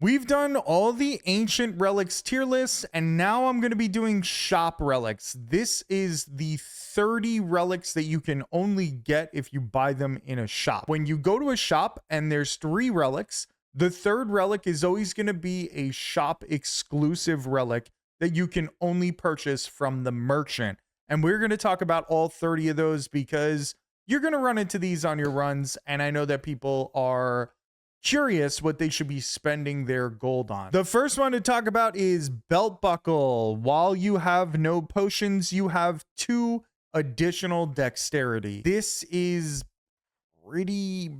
We've done all the ancient relics tier lists, and now I'm going to be doing shop relics. This is the 30 relics that you can only get if you buy them in a shop. When you go to a shop and there's 3 relics, the third relic is always going to be a shop exclusive relic that you can only purchase from the merchant. And we're going to talk about all 30 of those because you're going to run into these on your runs, and I know that people are curious what they should be spending their gold on. The first one to talk about is Belt Buckle. While you have no potions, you have 2 additional dexterity. This is pretty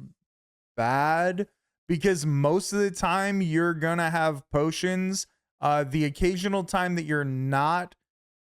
bad because most of the time you're gonna have potions. The occasional time that you're not,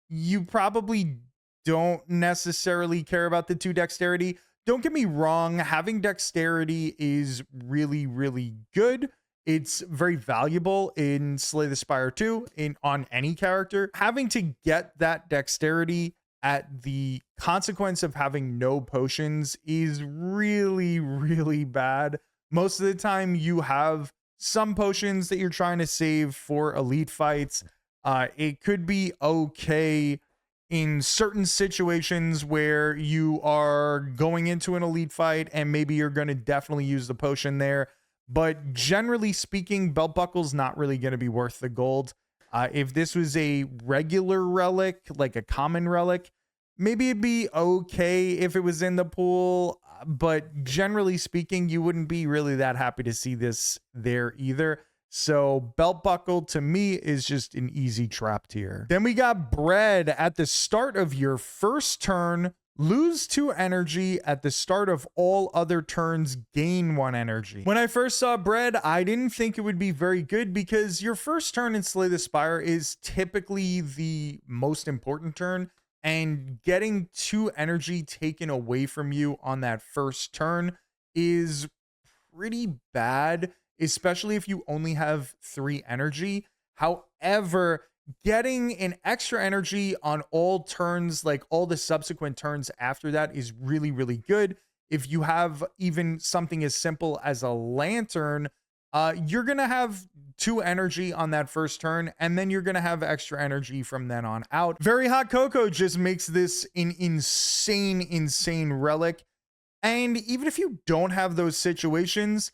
you probably don't necessarily care about the 2 dexterity. Don't get me wrong, having dexterity is really, really good. It's very valuable in Slay the Spire 2, on any character. Having to get that dexterity at the consequence of having no potions is really, really bad. Most of the time you have some potions that you're trying to save for elite fights. It could be okay in certain situations where you are going into an elite fight and maybe you're going to definitely use the potion there. But generally speaking, belt buckle's not really going to be worth the gold. If this was a regular relic, like a common relic, maybe it'd be okay if it was in the pool. But generally speaking, you wouldn't be really that happy to see this there either. So belt buckle to me is just an easy trap tier. Then we got bread. At the start of your first turn, lose 2 energy. At the start of all other turns, gain 1 energy. When I first saw bread, I didn't think it would be very good because your first turn in Slay the Spire is typically the most important turn, and getting 2 energy taken away from you on that first turn is pretty bad, especially if you only have 3 energy. However, getting an extra energy on all turns, like all the subsequent turns after that, is really, really good. If you have even something as simple as a lantern, you're going to have 2 energy on that first turn, and then you're going to have extra energy from then on out. Very Hot Cocoa just makes this an insane relic. And even if you don't have those situations,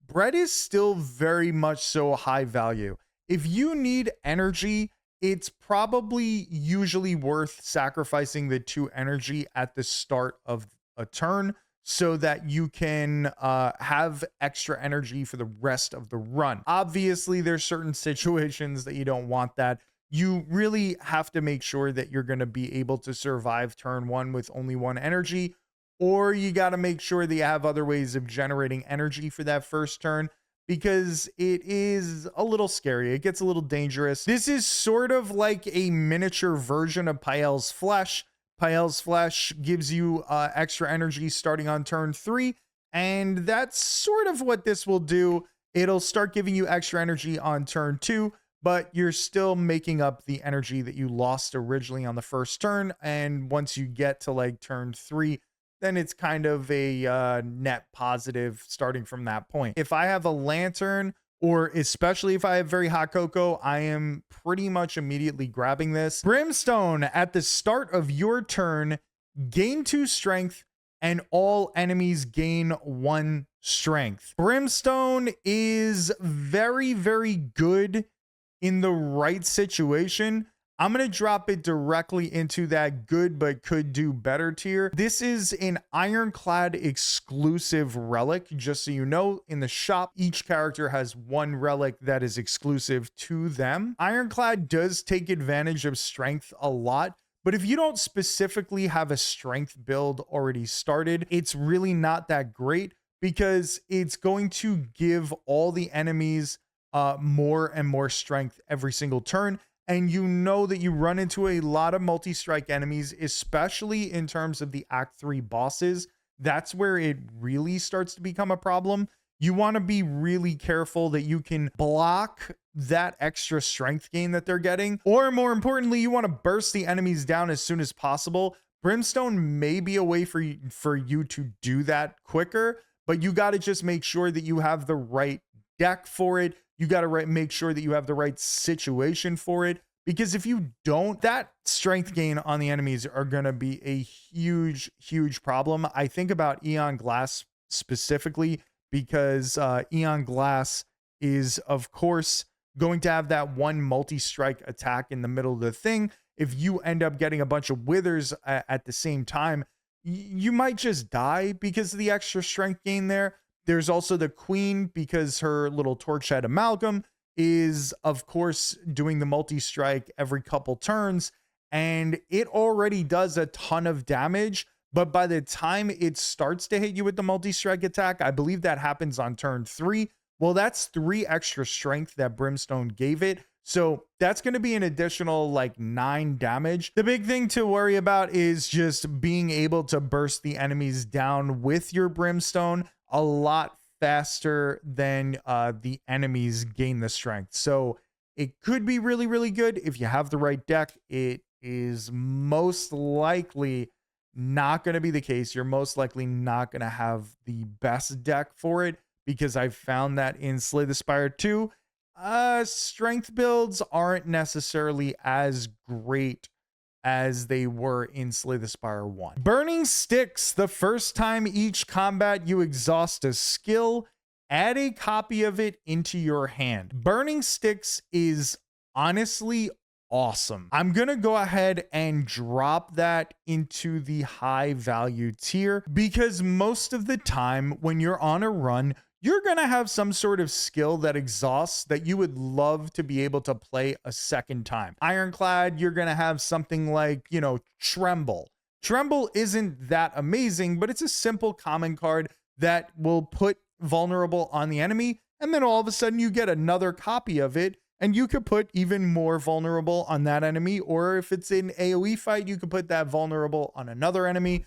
bread is still very much so high value. If you need energy, it's probably usually worth sacrificing the 2 energy at the start of a turn so that you can have extra energy for the rest of the run. Obviously, there's certain situations that you don't want that. You really have to make sure that you're going to be able to survive turn 1 with only 1 energy, or you got to make sure that you have other ways of generating energy for that first turn, because it is a little scary. It gets a little dangerous. This is sort of like a miniature version of Pael's Flesh. Pael's Flesh gives you extra energy starting on turn 3, and that's sort of what this will do. It'll start giving you extra energy on turn 2, but you're still making up the energy that you lost originally on the first turn, and once you get to like turn 3, then it's kind of a net positive starting from that point. If I have a lantern, or especially if I have Very Hot Cocoa, I am pretty much immediately grabbing this. Brimstone. At the start of your turn, gain 2 strength and all enemies gain 1 strength. Brimstone is very, very good in the right situation. I'm going to drop it directly into that good but could do better tier. This is an Ironclad exclusive relic. Just so you know, in the shop, each character has 1 relic that is exclusive to them. Ironclad does take advantage of strength a lot, but if you don't specifically have a strength build already started, it's really not that great because it's going to give all the enemies more and more strength every single turn. And you know that you run into a lot of multi-strike enemies, especially in terms of the Act 3 bosses. That's where it really starts to become a problem. You want to be really careful that you can block that extra strength gain that they're getting. Or more importantly, you want to burst the enemies down as soon as possible. Brimstone may be a way for you to do that quicker, but you got to just make sure that you have the right deck for it. You got to make sure that you have the right situation for it, because if you don't, that strength gain on the enemies are going to be a huge, huge problem. I think about Eon Glass specifically because Eon Glass is, of course, going to have that one multi-strike attack in the middle of the thing. If you end up getting a bunch of withers at the same time, you might just die because of the extra strength gain there. There's also the Queen, because her little torch head amalgam is, of course, doing the multi-strike every couple turns, and it already does a ton of damage. But by the time it starts to hit you with the multi-strike attack, I believe that happens on turn 3. Well, that's 3 extra strength that Brimstone gave it. So that's going to be an additional like 9 damage. The big thing to worry about is just being able to burst the enemies down with your Brimstone a lot faster than the enemies gain the strength. So it could be really, really good if you have the right deck. It is most likely not going to be the case. You're most likely not going to have the best deck for it, because I've found that in Slay the Spire 2, strength builds aren't necessarily as great as they were in Slay the Spire 1. Burning Sticks. The first time each combat you exhaust a skill, add a copy of it into your hand. Burning Sticks is honestly awesome. I'm gonna go ahead and drop that into the high value tier, because most of the time when you're on a run, you're going to have some sort of skill that exhausts that you would love to be able to play a second time. Ironclad, you're going to have something like, Tremble. Tremble isn't that amazing, but it's a simple common card that will put vulnerable on the enemy, and then all of a sudden you get another copy of it, and you could put even more vulnerable on that enemy, or if it's an AoE fight, you could put that vulnerable on another enemy.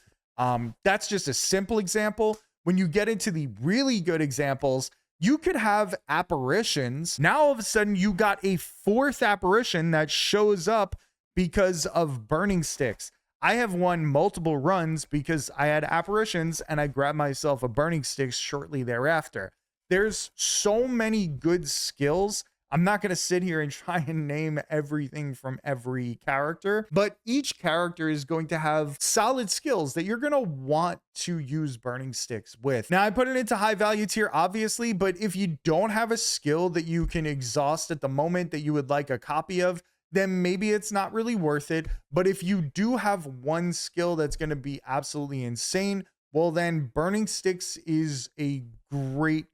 That's just a simple example. When you get into the really good examples, you could have apparitions. Now all of a sudden you got a 4th apparition that shows up because of Burning Sticks. I have won multiple runs because I had apparitions and I grabbed myself a Burning Sticks shortly thereafter. There's so many good skills. I'm not going to sit here and try and name everything from every character, but each character is going to have solid skills that you're going to want to use Burning Sticks with. Now, I put it into high value tier, obviously, but if you don't have a skill that you can exhaust at the moment that you would like a copy of, then maybe it's not really worth it. But if you do have one skill that's going to be absolutely insane, well, then Burning Sticks is a great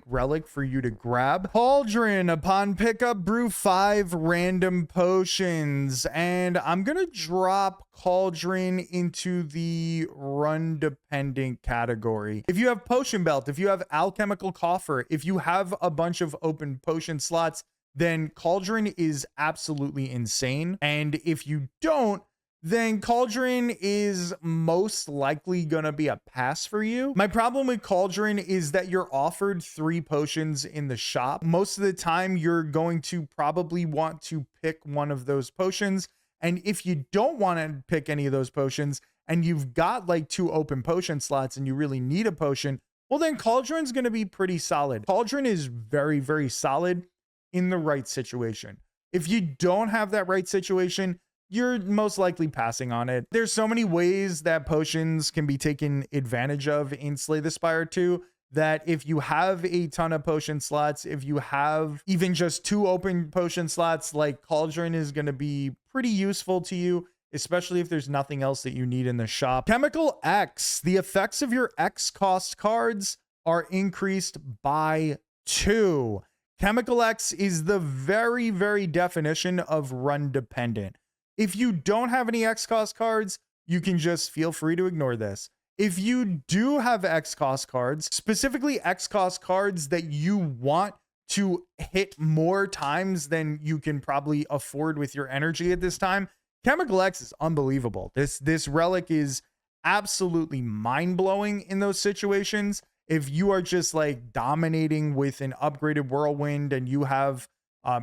relic for you to grab. Cauldron. Upon pickup, brew 5 random potions, and I'm gonna drop Cauldron into the run dependent category. If you have Potion Belt, if you have Alchemical Coffer, if you have a bunch of open potion slots, then Cauldron is absolutely insane. And if you don't, then Cauldron is most likely going to be a pass for you. My problem with Cauldron is that you're offered 3 potions in the shop. Most of the time, you're going to probably want to pick one of those potions. And if you don't want to pick any of those potions, and you've got like 2 open potion slots and you really need a potion, well, then Cauldron's going to be pretty solid. Cauldron is very, very solid in the right situation. If you don't have that right situation, you're most likely passing on it. There's so many ways that potions can be taken advantage of in Slay the Spire 2 that if you have a ton of potion slots, if you have even just 2 open potion slots, like Cauldron is going to be pretty useful to you, especially if there's nothing else that you need in the shop. Chemical X. The effects of your X cost cards are increased by 2. Chemical X is the very, very definition of run dependent. If you don't have any X cost cards, you can just feel free to ignore this. If you do have X cost cards, specifically X cost cards that you want to hit more times than you can probably afford with your energy at this time, Chemical X is unbelievable. This relic is absolutely mind-blowing in those situations. If you are just like dominating with an upgraded Whirlwind and you have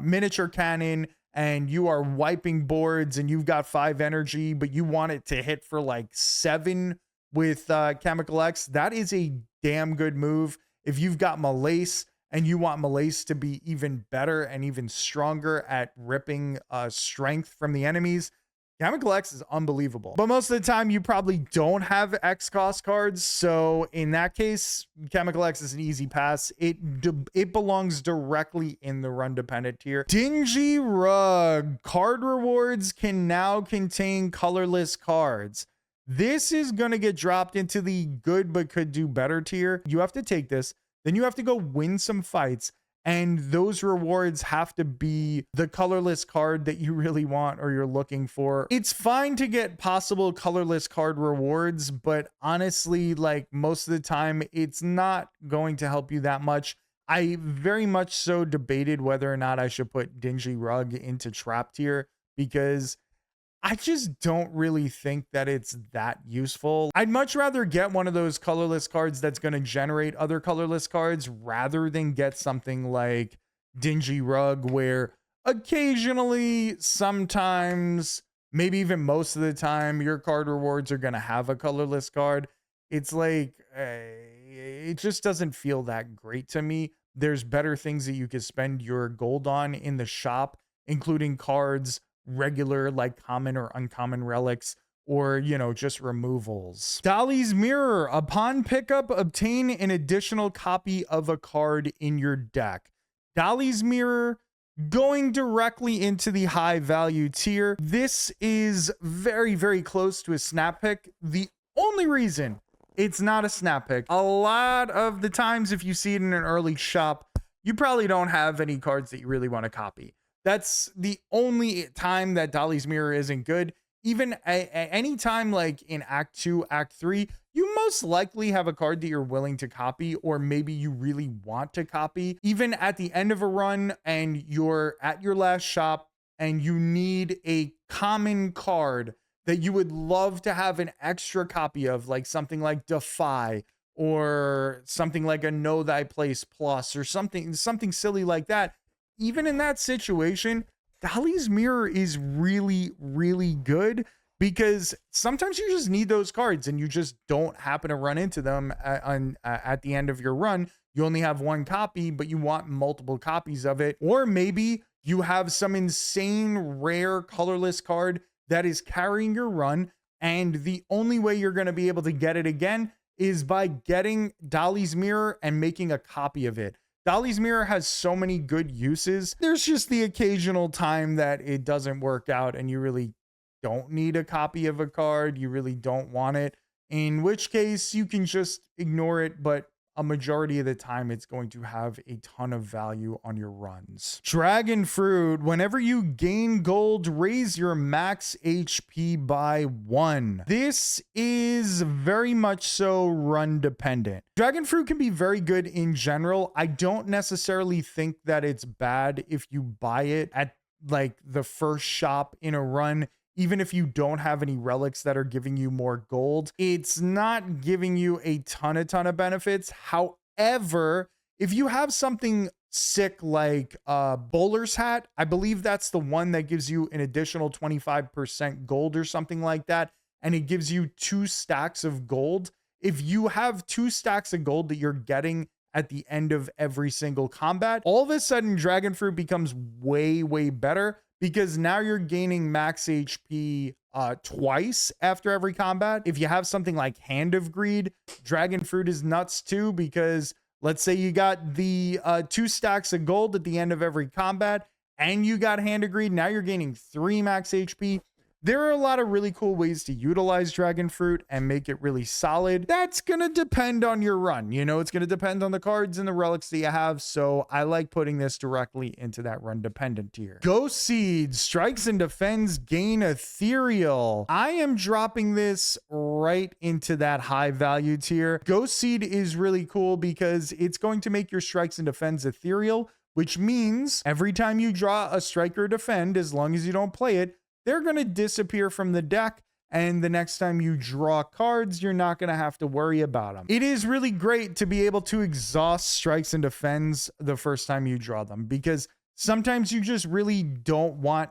miniature cannon and you are wiping boards and you've got 5 energy, but you want it to hit for like 7 with Chemical X, that is a damn good move. If you've got Malace and you want Malaise to be even better and even stronger at ripping strength from the enemies, Chemical X is unbelievable. But most of the time, you probably don't have X cost cards. So in that case, Chemical X is an easy pass. It belongs directly in the run dependent tier. Dingy Rug. Card rewards can now contain colorless cards. This is going to get dropped into the good but could do better tier. You have to take this. Then you have to go win some fights. And those rewards have to be the colorless card that you really want or you're looking for. It's fine to get possible colorless card rewards, but honestly, like most of the time, it's not going to help you that much. I very much so debated whether or not I should put Dingy Rug into trap tier because I just don't really think that it's that useful. I'd much rather get one of those colorless cards that's going to generate other colorless cards rather than get something like Dingy Rug, where occasionally, sometimes, maybe even most of the time, your card rewards are going to have a colorless card. It's like, it just doesn't feel that great to me. There's better things that you could spend your gold on in the shop, including cards, regular like common or uncommon relics, or just removals. Dolly's Mirror. Upon pickup, obtain an additional copy of a card in your deck. Dolly's Mirror going directly into the high value tier. This is very, very close to a snap pick. The only reason it's not a snap pick, a lot of the times if you see it in an early shop, you probably don't have any cards that you really want to copy. That's the only time that Dolly's Mirror isn't good. Even at any time, like in Act 2, Act 3, you most likely have a card that you're willing to copy, or maybe you really want to copy. Even at the end of a run and you're at your last shop and you need a common card that you would love to have an extra copy of, like something like Defy or something like a Know Thy Place Plus or something silly like that. Even in that situation, Dolly's Mirror is really, really good because sometimes you just need those cards and you just don't happen to run into them at the end of your run. You only have one copy, but you want multiple copies of it. Or maybe you have some insane rare colorless card that is carrying your run, and the only way you're going to be able to get it again is by getting Dolly's Mirror and making a copy of it. Dolly's Mirror has so many good uses. There's just the occasional time that it doesn't work out and you really don't need a copy of a card. You really don't want it, in which case you can just ignore it. But a majority of the time, it's going to have a ton of value on your runs. Dragon Fruit. Whenever you gain gold, raise your max HP by 1. This is very much so run dependent. Dragon Fruit can be very good in general. I don't necessarily think that it's bad if you buy it at like the first shop in a run. Even if you don't have any relics that are giving you more gold, it's not giving you a ton of benefits. However, if you have something sick like Bowler's Hat, I believe that's the one that gives you an additional 25% gold or something like that, and it gives you 2 stacks of gold. If you have 2 stacks of gold that you're getting at the end of every single combat, all of a sudden Dragon Fruit becomes way, way better, because now you're gaining max HP twice after every combat. If you have something like Hand of Greed, Dragon Fruit is nuts too, because let's say you got the 2 stacks of gold at the end of every combat and you got Hand of Greed, now you're gaining 3 max HP. There are a lot of really cool ways to utilize Dragon Fruit and make it really solid. That's going to depend on your run. It's going to depend on the cards and the relics that you have. So I like putting this directly into that run dependent tier. Ghost Seed. Strikes and defends, gain ethereal. I am dropping this right into that high value tier. Ghost Seed is really cool because it's going to make your strikes and defends ethereal, which means every time you draw a strike or defend, as long as you don't play it, they're going to disappear from the deck, and the next time you draw cards, you're not going to have to worry about them. It is really great to be able to exhaust strikes and defends the first time you draw them, because sometimes you just really don't want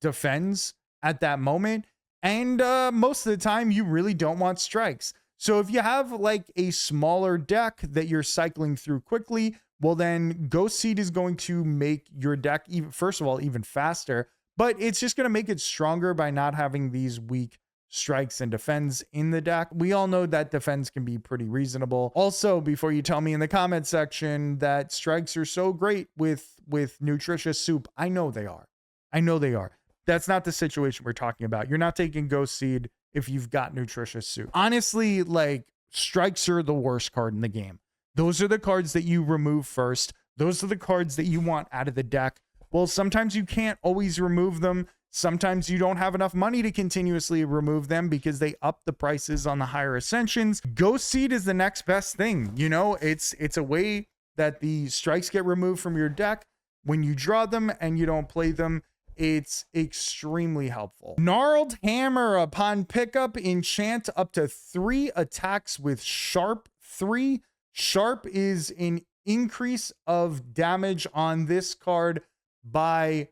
defends at that moment, and most of the time you really don't want strikes. So if you have like a smaller deck that you're cycling through quickly, well then Ghost Seed is going to make your deck even, first of all, even faster, but it's just going to make it stronger by not having these weak strikes and defends in the deck. We all know that defense can be pretty reasonable. Also, before you tell me in the comment section that strikes are so great with nutritious soup, I know they are. I know they are. That's not the situation we're talking about. You're not taking Ghost Seed if you've got nutritious soup. Honestly, like, strikes are the worst card in the game. Those are the cards that you remove first. Those are the cards that you want out of the deck. Well, sometimes you can't always remove them. Sometimes you don't have enough money to continuously remove them because they up the prices on the higher ascensions. Ghost Seed is the next best thing. You know, it's a way that the strikes get removed from your deck when you draw them and you don't play them. It's extremely helpful. Gnarled Hammer. Upon pickup, enchant up to 3 attacks with Sharp 3. Sharp is an increase of damage on this card by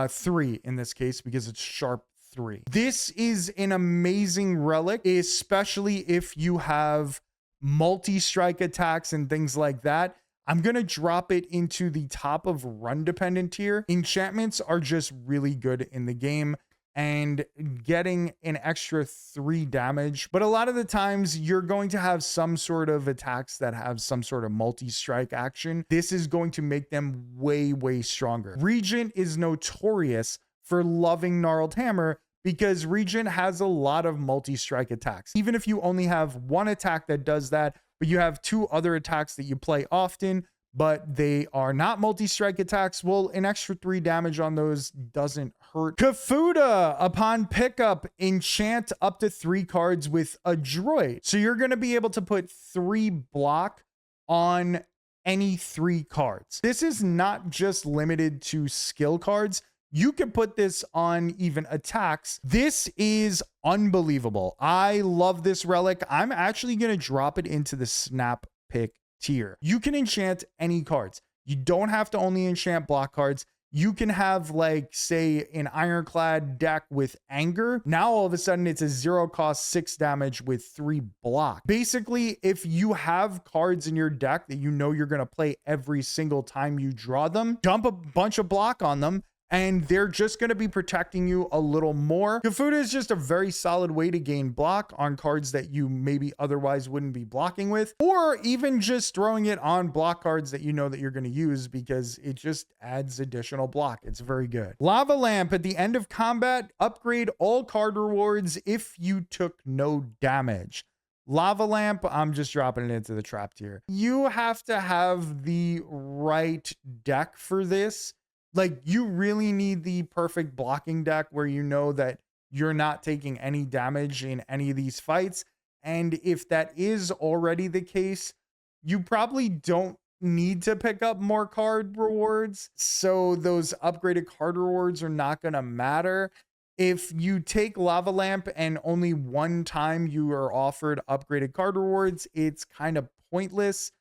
3 in this case because it's Sharp 3. This is an amazing relic, especially if you have multi-strike attacks and things like that. I'm going to drop it into the top of run dependent tier. Enchantments are just really good in the game and getting an extra 3 damage. But a lot of the times you're going to have some sort of attacks that have some sort of multi-strike action. This is going to make them way, way stronger. Regent is notorious for loving Gnarled Hammer because Regent has a lot of multi-strike attacks. Even if you only have 1 attack that does that, but you have 2 other attacks that you play often, but they are not multi-strike attacks, well, an extra 3 damage on those doesn't hurt. Kifuda. Upon pickup, enchant up to 3 cards with Adroit. So you're going to be able to put 3 block on any 3 cards. This is not just limited to skill cards. You can put this on even attacks. This is unbelievable. I love this relic. I'm actually going to drop it into the snap pick tier. You can enchant any cards. You don't have to only enchant block cards. You can have, like, say, an Ironclad deck with Anger. Now, all of a sudden, it's a 0 cost 6 damage with 3 block. Basically, if you have cards in your deck that you know you're going to play every single time you draw them, dump a bunch of block on them, and they're just going to be protecting you a little more. Kifuda is just a very solid way to gain block on cards that you maybe otherwise wouldn't be blocking with, or even just throwing it on block cards that you know that you're going to use because it just adds additional block. It's very good. Lava Lamp. At the end of combat, upgrade all card rewards if you took no damage. Lava Lamp, I'm just dropping it into the trap tier. You have to have the right deck for this. Like, you really need the perfect blocking deck where you know that you're not taking any damage in any of these fights. And if that is already the case, you probably don't need to pick up more card rewards. So those upgraded card rewards are not going to matter. If you take Lava Lamp and only one time you are offered upgraded card rewards, it's kind of pointless.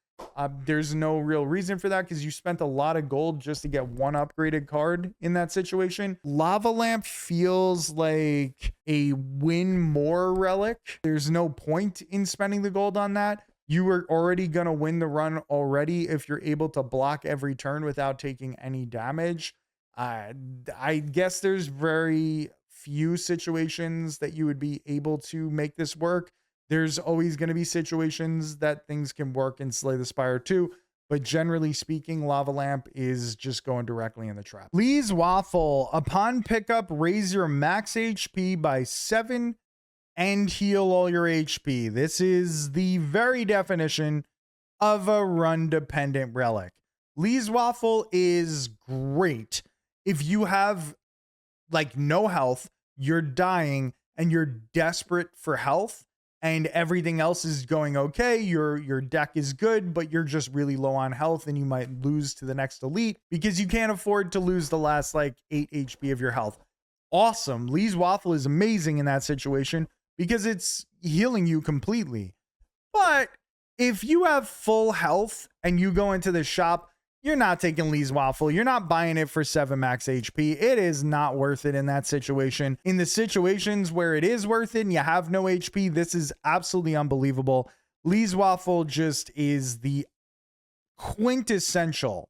There's no real reason for that because you spent a lot of gold just to get one upgraded card in that situation. Lava Lamp feels like a win more relic. There's no point in spending the gold on that. You were already going to win the run already if you're able to block every turn without taking any damage. I guess there's very few situations that you would be able to make this work. There's always going to be situations that things can work in Slay the Spire too, but generally speaking, Lava Lamp is just going directly in the trap. Lee's Waffle. Upon pickup, raise your max HP by 7 and heal all your HP. This is the very definition of a run-dependent relic. Lee's Waffle is great if you have, like, no health, you're dying, and you're desperate for health, and everything else is going okay. Your deck is good, but you're just really low on health and you might lose to the next elite because you can't afford to lose the last, like, 8 HP of your health. Awesome. Lee's Waffle is amazing in that situation because it's healing you completely. But if you have full health and you go into the shop, you're not taking Lee's Waffle. You're not buying it for 7 max HP. It is not worth it in that situation. In the situations where it is worth it and you have no HP, this is absolutely unbelievable. Lee's Waffle just is the quintessential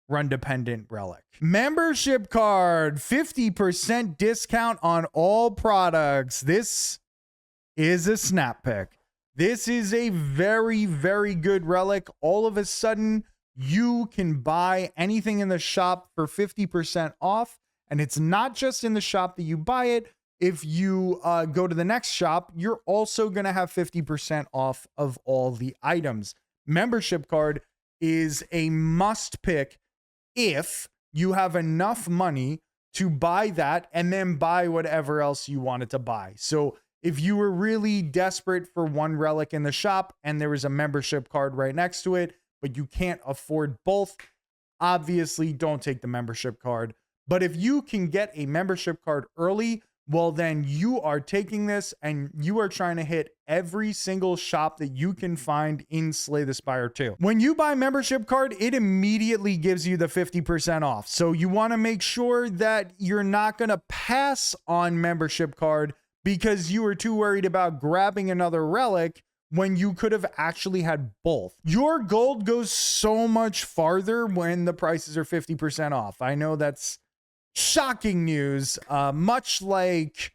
run dependent relic. Membership card, 50% discount on all products. This is a snap pick. This is a very, very good relic. All of a sudden, you can buy anything in the shop for 50% off. And it's not just in the shop that you buy it. If you go to the next shop, you're also going to have 50% off of all the items. Membership card is a must pick if you have enough money to buy that and then buy whatever else you wanted to buy. So if you were really desperate for one relic in the shop and there was a membership card right next to it, but you can't afford both, obviously don't take the membership card. But if you can get a membership card early, well, then you are taking this and you are trying to hit every single shop that you can find in Slay the Spire 2. When you buy membership card, it immediately gives you the 50% off. So you want to make sure that you're not going to pass on membership card because you were too worried about grabbing another relic when you could have actually had both. Your gold goes so much farther when the prices are 50% off. I know that's shocking news, much like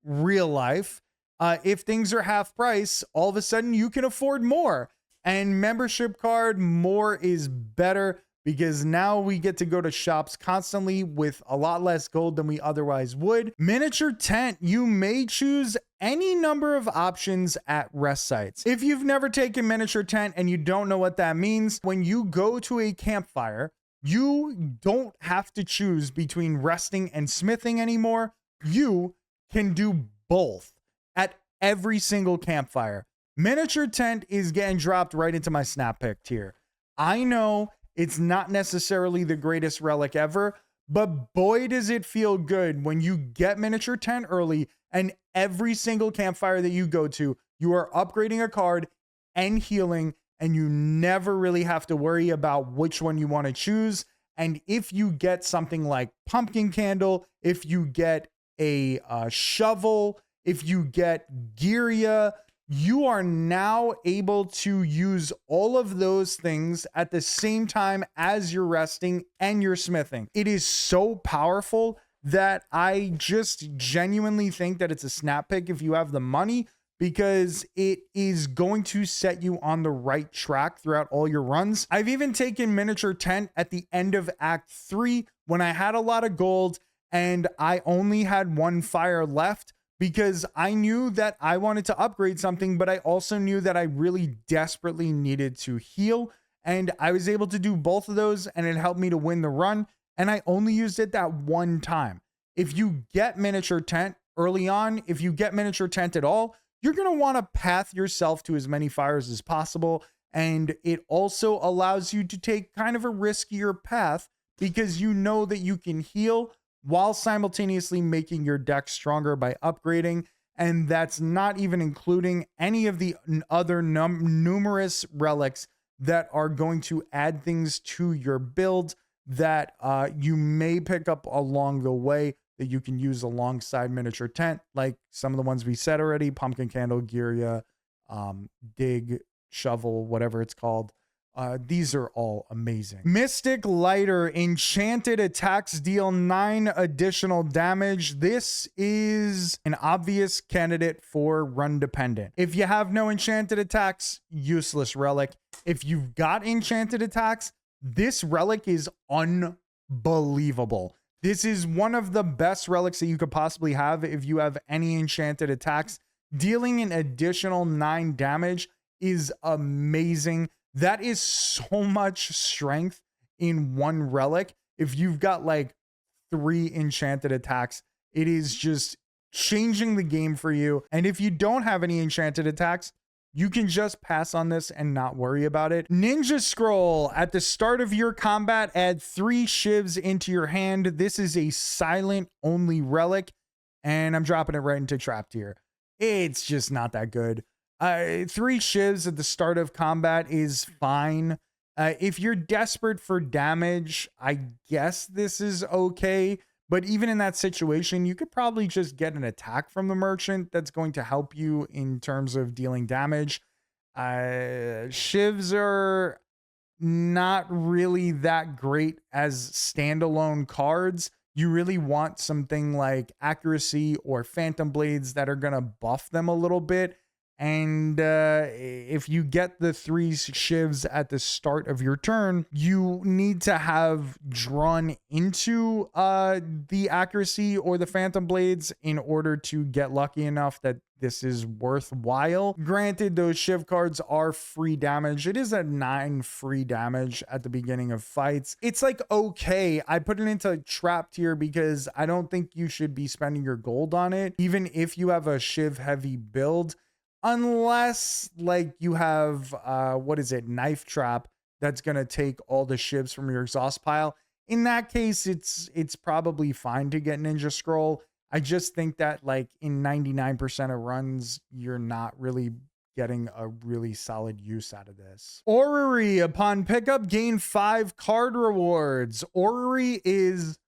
real life. If things are half price, all of a sudden you can afford more. And membership card, more is better because now we get to go to shops constantly with a lot less gold than we otherwise would. Miniature tent, you may choose any number of options at rest sites. If you've never taken miniature tent and you don't know what that means, when you go to a campfire, you don't have to choose between resting and smithing anymore. You can do both at every single campfire. Miniature tent is getting dropped right into my snap pick tier. I know it's not necessarily the greatest relic ever, but boy, does it feel good when you get miniature tent early and every single campfire that you go to, you are upgrading a card and healing, and you never really have to worry about which one you want to choose. And if you get something like pumpkin candle, if you get a shovel, if you get Giria, you are now able to use all of those things at the same time as you're resting and you're smithing. It is so powerful that I just genuinely think that it's a snap pick if you have the money, because it is going to set you on the right track throughout all your runs. I've even taken miniature tent at the end of Act 3 when I had a lot of gold and I only had one fire left, because I knew that I wanted to upgrade something, but I also knew that I really desperately needed to heal. And I was able to do both of those and it helped me to win the run. And I only used it that one time. If you get miniature tent early on, if you get miniature tent at all, you're going to want to path yourself to as many fires as possible. And it also allows you to take kind of a riskier path because you know that you can heal while simultaneously making your deck stronger by upgrading. And that's not even including any of the other numerous relics that are going to add things to your build that you may pick up along the way that you can use alongside miniature tent, like some of the ones we said already: pumpkin candle, Giria, dig, shovel, whatever it's called. These are all amazing. Mystic Lighter, enchanted attacks deal 9 additional damage. This is an obvious candidate for run dependent. If you have no enchanted attacks, useless relic. If you've got enchanted attacks, this relic is unbelievable. This is one of the best relics that you could possibly have if you have any enchanted attacks. Dealing an additional 9 damage is amazing. That is so much strength in one relic. If you've got like 3 enchanted attacks, it is just changing the game for you. And if you don't have any enchanted attacks, you can just pass on this and not worry about it. Ninja Scroll. At the start of your combat, add 3 shivs into your hand. This is a silent only relic, and I'm dropping it right into trap tier. It's just not that good. 3 shivs at the start of combat is fine. If you're desperate for damage, I guess this is okay. But even in that situation, you could probably just get an attack from the merchant that's going to help you in terms of dealing damage. Shivs are not really that great as standalone cards. You really want something like accuracy or phantom blades that are going to buff them a little bit. And if you get the 3 shivs at the start of your turn, you need to have drawn into the accuracy or the phantom blades in order to get lucky enough that this is worthwhile. Granted, those shiv cards are free damage. It is a 9 free damage at the beginning of fights. It's like, okay, I put it into trap tier because I don't think you should be spending your gold on it, even if you have a shiv heavy build. Unless like you have, what is it? Knife trap that's going to take all the shivs from your exhaust pile. In that case, it's probably fine to get Ninja Scroll. I just think that like in 99% of runs, you're not really getting a really solid use out of this. Orrery, upon pickup, gain 5 card rewards. Orrery is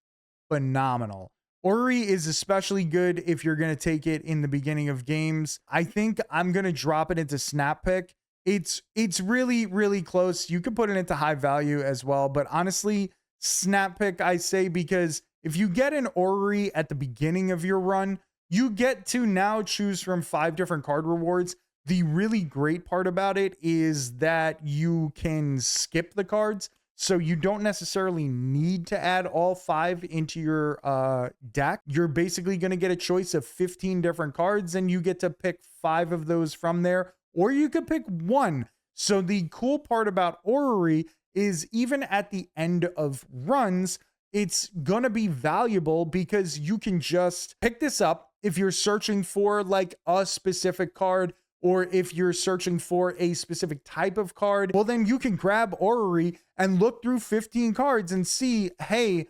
phenomenal. Orrery is especially good if you're going to take it in the beginning of games. I think I'm going to drop it into Snap Pick. It's really, really close. You could put it into high value as well. But honestly, Snap Pick, I say, because if you get an Orrery at the beginning of your run, you get to now choose from 5 different card rewards. The really great part about it is that you can skip the cards. So you don't necessarily need to add all 5 into your deck. You're basically going to get a choice of 15 different cards and you get to pick 5 of those from there, or you could pick 1. So the cool part about Orrery is even at the end of runs, it's going to be valuable because you can just pick this up if you're searching for like a specific card, or if you're searching for a specific type of card. Well, then you can grab Orrery and look through 15 cards and see, hey,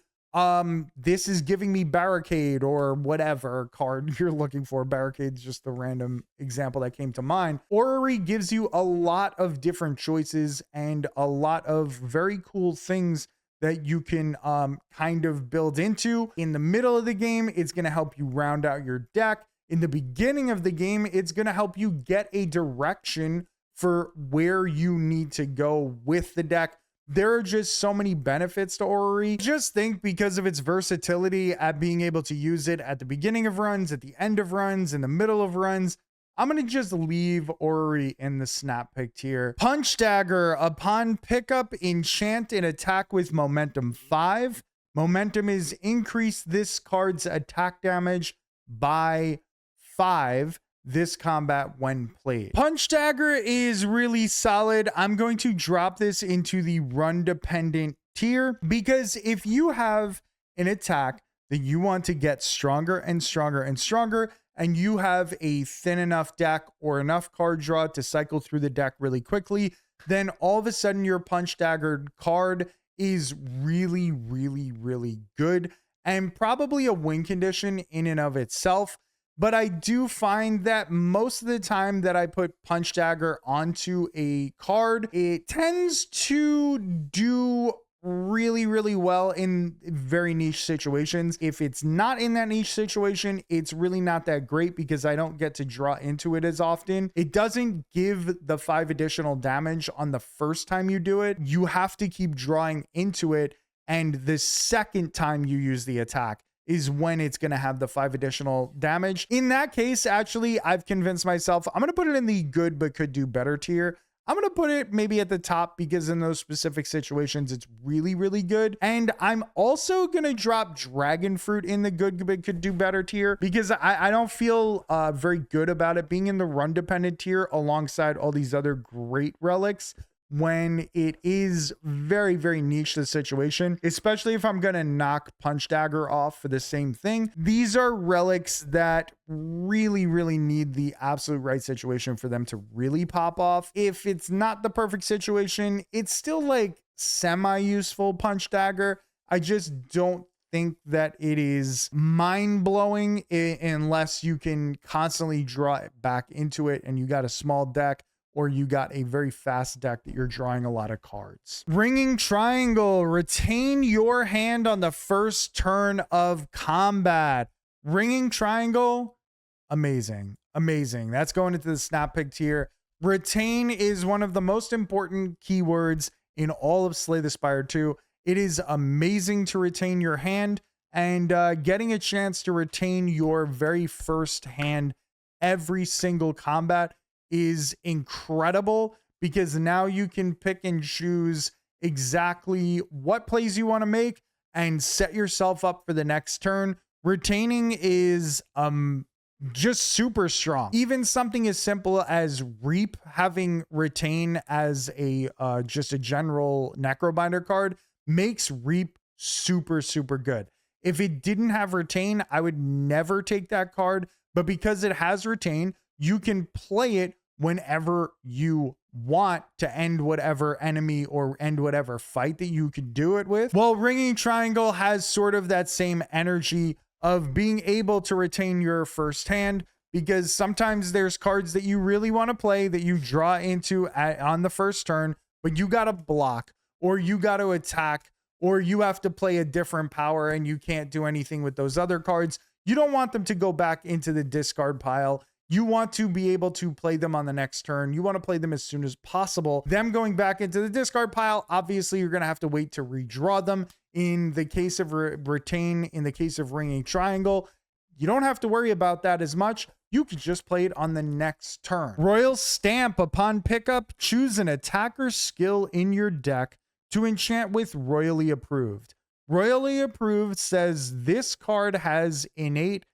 this is giving me Barricade or whatever card you're looking for. Barricade's just the random example that came to mind. Orrery gives you a lot of different choices and a lot of very cool things that you can kind of build into. In the middle of the game, it's going to help you round out your deck. In the beginning of the game, it's going to help you get a direction for where you need to go with the deck. There are just so many benefits to Orrery. Just think, because of its versatility at being able to use it at the beginning of runs, at the end of runs, in the middle of runs, I'm going to just leave Orrery in the Snap Pick tier. Punch Dagger, upon pickup, enchant and attack with momentum 5. Momentum is increase this card's attack damage by 5 this combat when played. Punch Dagger is really solid. I'm going to drop this into the run dependent tier because if you have an attack that you want to get stronger and stronger and stronger, and you have a thin enough deck or enough card draw to cycle through the deck really quickly, then all of a sudden your Punch Dagger card is really, really, really good and probably a win condition in and of itself. But I do find that most of the time that I put Punch Dagger onto a card, it tends to do really, really well in very niche situations. If it's not in that niche situation, it's really not that great because I don't get to draw into it as often. It doesn't give the 5 additional damage on the first time you do it. You have to keep drawing into it, and the second time you use the attack is when it's going to have the 5 additional damage. In that case, actually, I've convinced myself I'm going to put it in the good but could do better tier. I'm going to put it maybe at the top because in those specific situations, it's really, really good. And I'm also going to drop Dragon Fruit in the good but could do better tier because I don't feel very good about it being in the run dependent tier alongside all these other great relics, when it is very, very niche, the situation, especially if I'm going to knock Punch Dagger off for the same thing. These are relics that really, really need the absolute right situation for them to really pop off. If it's not the perfect situation, it's still like semi-useful Punch Dagger. I just don't think that it is mind-blowing unless you can constantly draw it back into it and you got a small deck, or you got a very fast deck that you're drawing a lot of cards. Ringing Triangle, retain your hand on the first turn of combat. Ringing Triangle, amazing, amazing. That's going into the Snap Pick tier. Retain is one of the most important keywords in all of Slay the Spire 2. It is amazing to retain your hand, and getting a chance to retain your very first hand every single combat is incredible, because now you can pick and choose exactly what plays you want to make and set yourself up for the next turn. Retaining is just super strong. Even something as simple as Reap having retain as a just a general Necrobinder card makes Reap super good. If it didn't have retain, I would never take that card, but because it has retain, you can play it whenever you want to end whatever enemy or end whatever fight that you could do it with. Well, Ringing Triangle has sort of that same energy of being able to retain your first hand, because sometimes there's cards that you really want to play that you draw into on the first turn, but you got to block, or you got to attack, or you have to play a different power and you can't do anything with those other cards. You don't want them to go back into the discard pile. You want to be able to play them on the next turn. You want to play them as soon as possible. Them going back into the discard pile, obviously you're going to have to wait to redraw them. In the case of retain, in the case of Ringing Triangle, you don't have to worry about that as much. You can just play it on the next turn. Royal Stamp. Upon pickup, choose an attacker skill in your deck to enchant with Royally Approved. Royally Approved says this card has innate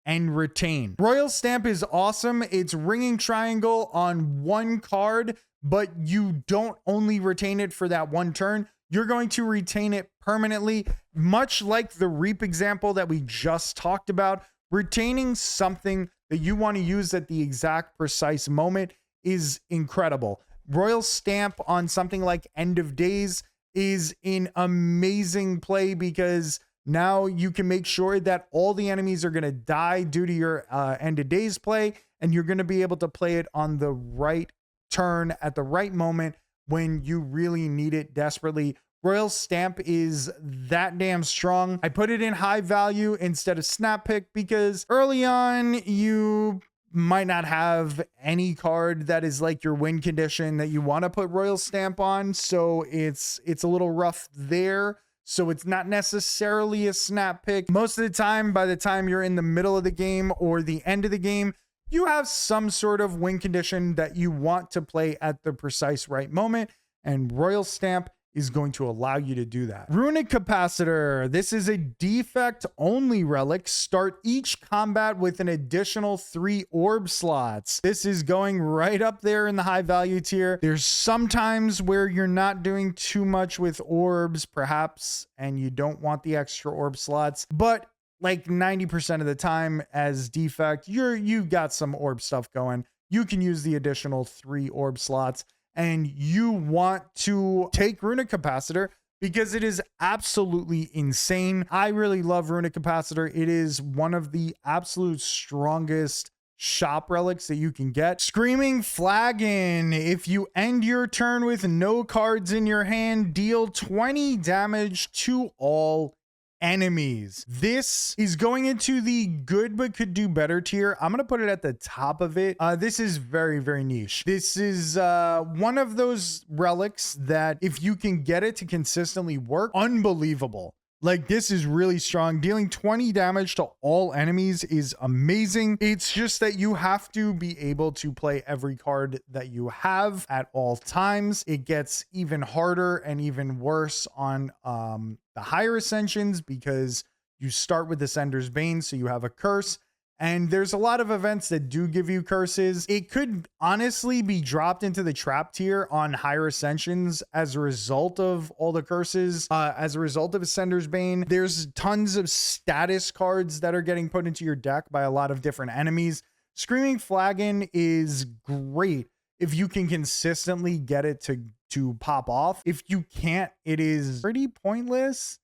and retain. Royal Stamp is awesome. It's Ringing Triangle on one card, but you don't only retain it for that one turn. You're going to retain it permanently, much like the Reap example that we just talked about. Retaining something that you want to use at the exact precise moment is incredible. Royal Stamp on something like End of Days is an amazing play, because now you can make sure that all the enemies are going to die due to your End of Days play, and you're going to be able to play it on the right turn at the right moment when you really need it desperately. Royal Stamp is that damn strong. I put it in high value instead of Snap Pick because early on you might not have any card that is like your win condition that you want to put Royal Stamp on, so it's a little rough there. So it's not necessarily a snap pick. Most of the time, by the time you're in the middle of the game or the end of the game, you have some sort of win condition that you want to play at the precise right moment, and Royal Stamp is going to allow you to do that. Runic Capacitor. This is a defect only relic. Start each combat with an additional 3 orb slots. This is going right up there in the high value tier. There's sometimes where you're not doing too much with orbs, perhaps, and you don't want the extra orb slots, but like 90% of the time as defect, you've got some orb stuff going. You can use the additional 3 orb slots, and you want to take Runic Capacitor because it is absolutely insane. I really love Runic Capacitor. It is one of the absolute strongest shop relics that you can get. Screaming Flagon. If you end your turn with no cards in your hand, deal 20 damage to all enemies. This is going into the good but could do better tier. I'm going to put it at the top of it. This is very niche. This is one of those relics that if you can get it to consistently work, unbelievable. Like, this is really strong. Dealing 20 damage to all enemies is amazing. It's just that you have to be able to play every card that you have at all times. It gets even harder and even worse on the higher ascensions because you start with the Sender's Bane, so you have a curse. And there's a lot of events that do give you curses. It could honestly be dropped into the trap tier on higher ascensions as a result of all the curses, as a result of Ascender's Bane. There's tons of status cards that are getting put into your deck by a lot of different enemies. Screaming Flagon is great if you can consistently get it to pop off. If you can't, it is pretty pointless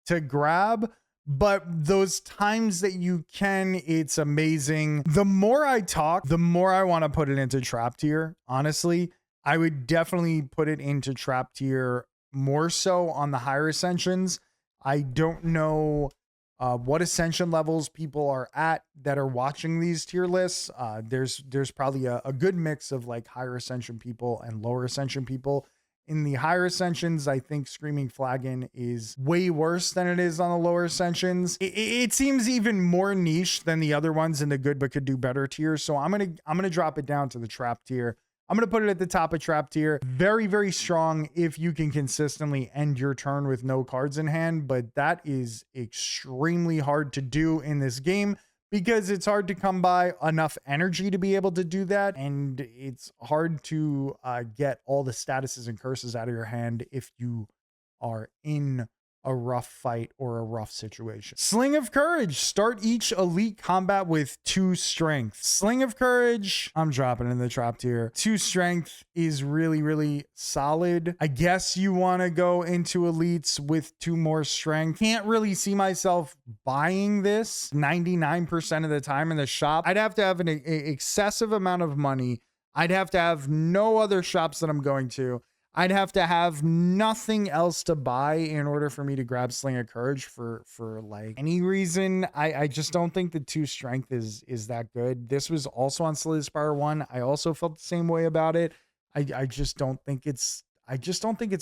to grab. But those times that you can, it's amazing. The more I talk, the more I want to put it into trap tier. Honestly, I would definitely put it into trap tier more so on the higher ascensions. I don't know what ascension levels people are at that are watching these tier lists. There's probably a good mix of like higher ascension people and lower ascension people. In the higher ascensions, I think Screaming Flagon is way worse than it is on the lower ascensions. It seems even more niche than the other ones in the good but could do better tier. So I'm gonna drop it down to the trap tier. I'm gonna put it at the top of trap tier. Very, very strong if you can consistently end your turn with no cards in hand, but that is extremely hard to do in this game, because it's hard to come by enough energy to be able to do that. And it's hard to get all the statuses and curses out of your hand if you are in a rough fight or a rough situation. Sling of Courage. Start each elite combat with 2 strength. Sling of Courage, I'm dropping in the trap tier. 2 strength is really, really solid. I guess you want to go into elites with 2 more strength. Can't really see myself buying this 99% of the time in the shop. I'd have to have an excessive amount of money. I'd have to have no other shops that I'm going to. I'd have to have nothing else to buy in order for me to grab Sling of Courage for like any reason. I just don't think the 2 strength is that good. This was also on Slay the Spire 1. I also felt the same way about it. I just don't think it's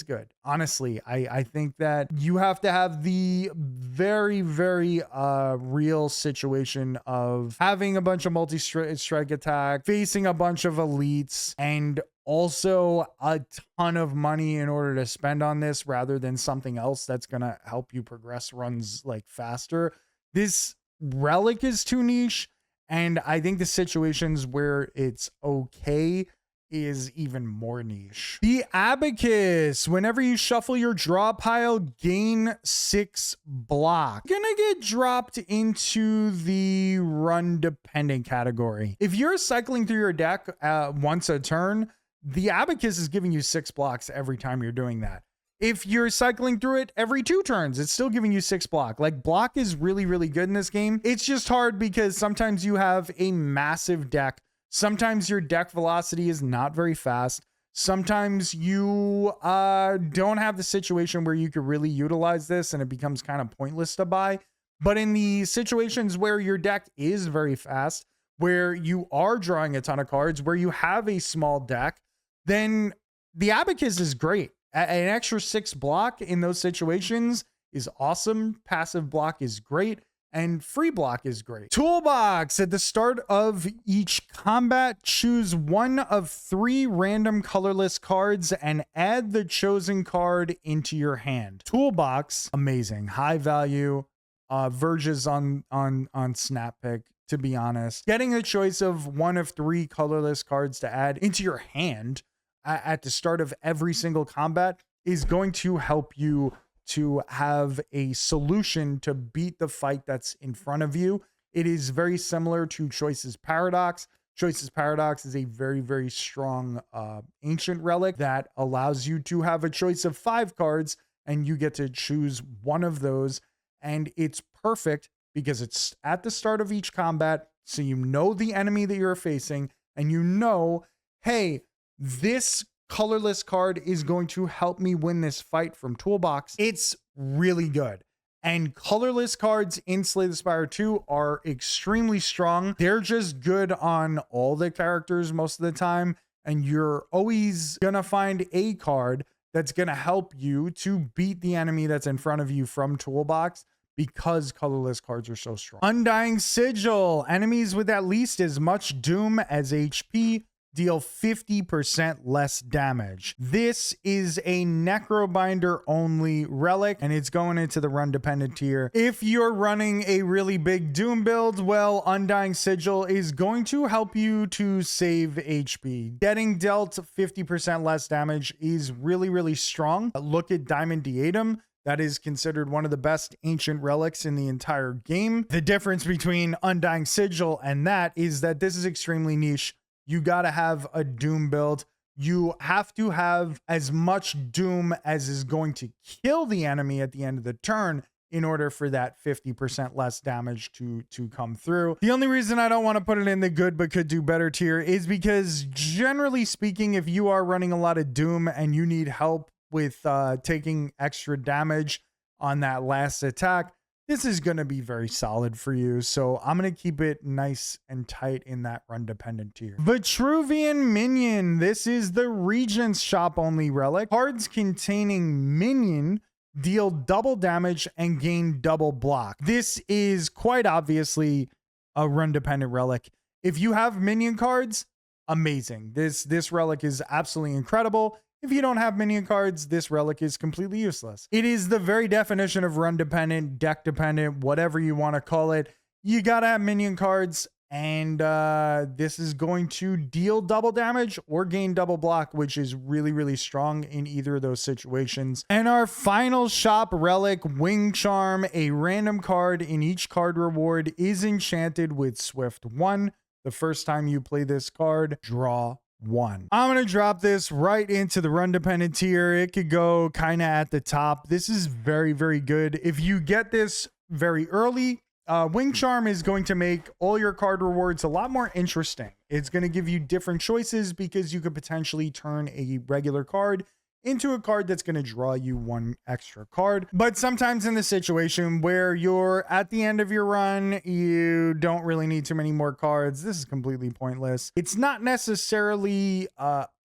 good. Honestly, I think that you have to have the very, very real situation of having a bunch of multi-strike attack, facing a bunch of elites, and also a ton of money in order to spend on this rather than something else that's going to help you progress runs like faster. This relic is too niche, and I think the situations where it's okay is even more niche. The Abacus. Whenever you shuffle your draw pile, gain 6 block. Gonna get dropped into the run dependent category. If you're cycling through your deck once a turn, the Abacus is giving you 6 blocks every time you're doing that. If you're cycling through it every 2 turns, it's still giving you 6 block. Like, block is really, really good in this game. It's just hard because sometimes you have a massive deck. Sometimes your deck velocity is not very fast. Sometimes you don't have the situation where you could really utilize this and it becomes kind of pointless to buy. But in the situations where your deck is very fast, where you are drawing a ton of cards, where you have a small deck, then the Abacus is great. An extra 6 block in those situations is awesome. Passive block is great. And free block is great. Toolbox. At the start of each combat, choose one of 3 random colorless cards and add the chosen card into your hand. Toolbox, amazing. High value, verges on snap pick, to be honest. Getting a choice of one of 3 colorless cards to add into your hand at the start of every single combat is going to help you to have a solution to beat the fight that's in front of you. It is very similar to Choice's Paradox. Choice's Paradox is a very, very strong ancient relic that allows you to have a choice of 5 cards and you get to choose one of those. And it's perfect because it's at the start of each combat. So you know the enemy that you're facing and you know, hey, this colorless card is going to help me win this fight from Toolbox. It's really good. And colorless cards in Slay the Spire 2 are extremely strong. They're just good on all the characters most of the time. And you're always gonna find a card that's gonna help you to beat the enemy that's in front of you from Toolbox, because colorless cards are so strong. Undying Sigil. Enemies with at least as much doom as HP deal 50% less damage. This is a Necrobinder only relic, and it's going into the run dependent tier. If you're running a really big doom build, well, Undying Sigil is going to help you to save HP. Getting dealt 50% less damage is really, really strong. Look at Diamond Diadem. That is considered one of the best ancient relics in the entire game. The difference between Undying Sigil and that is that this is extremely niche. You got to have a doom build. You have to have as much doom as is going to kill the enemy at the end of the turn in order for that 50% less damage to come through. The only reason I don't want to put it in the good but could do better tier is because, generally speaking, if you are running a lot of doom and you need help with taking extra damage on that last attack, this is going to be very solid for you. So I'm going to keep it nice and tight in that run dependent tier. Vitruvian Minion. This is the Regent's shop only relic. Cards containing Minion deal double damage and gain double block. This is quite obviously a run dependent relic. If you have Minion cards, amazing. This relic is absolutely incredible. If you don't have Minion cards, this relic is completely useless. It is the very definition of run dependent, deck dependent, whatever you want to call it. You gotta have Minion cards, and this is going to deal double damage or gain double block, which is really, really strong in either of those situations. And our final shop relic, Wing Charm. A random card in each card reward is enchanted with Swift 1. The first time you play this card, draw 1. I'm going to drop this right into the run dependent tier. It could go kind of at the top. This is very, very good. If you get this very early, Wing Charm is going to make all your card rewards a lot more interesting. It's going to give you different choices because you could potentially turn a regular card into a card that's going to draw you 1 extra card. But sometimes in the situation where you're at the end of your run, you don't really need too many more cards. This is completely pointless. It's not necessarily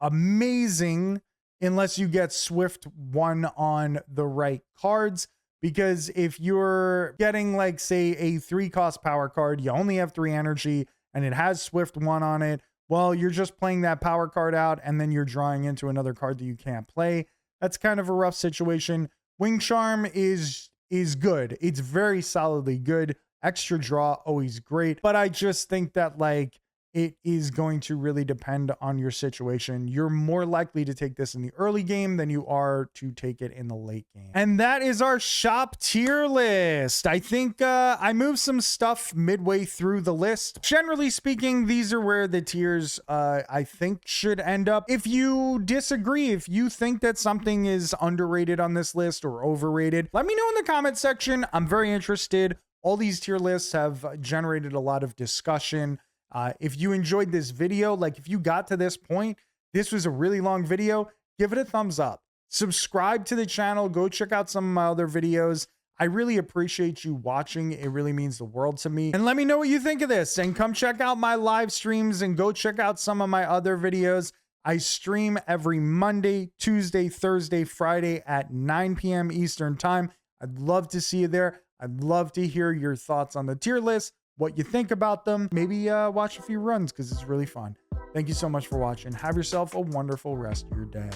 amazing unless you get Swift 1 on the right cards. Because if you're getting, like, say, a 3-cost power card, you only have 3 energy, and it has Swift 1 on it, well, you're just playing that power card out, and then you're drawing into another card that you can't play. That's kind of a rough situation. Wing Charm is good. It's very solidly good. Extra draw, always great. But I just think that, like, it is going to really depend on your situation. You're more likely to take this in the early game than you are to take it in the late game. And that is our shop tier list. I think I moved some stuff midway through the list. Generally speaking, these are where the tiers I think should end up. If you disagree, if you think that something is underrated on this list or overrated, let me know in the comment section. I'm very interested. All these tier lists have generated a lot of discussion. If you enjoyed this video, like if you got to this point, this was a really long video, give it a thumbs up. Subscribe to the channel. Go check out some of my other videos. I really appreciate you watching. It really means the world to me. And let me know what you think of this. And come check out my live streams and go check out some of my other videos. I stream every Monday, Tuesday, Thursday, Friday at 9 p.m. Eastern time. I'd love to see you there. I'd love to hear your thoughts on the tier list, what you think about them. Maybe watch a few runs because it's really fun. Thank you so much for watching. Have yourself a wonderful rest of your day.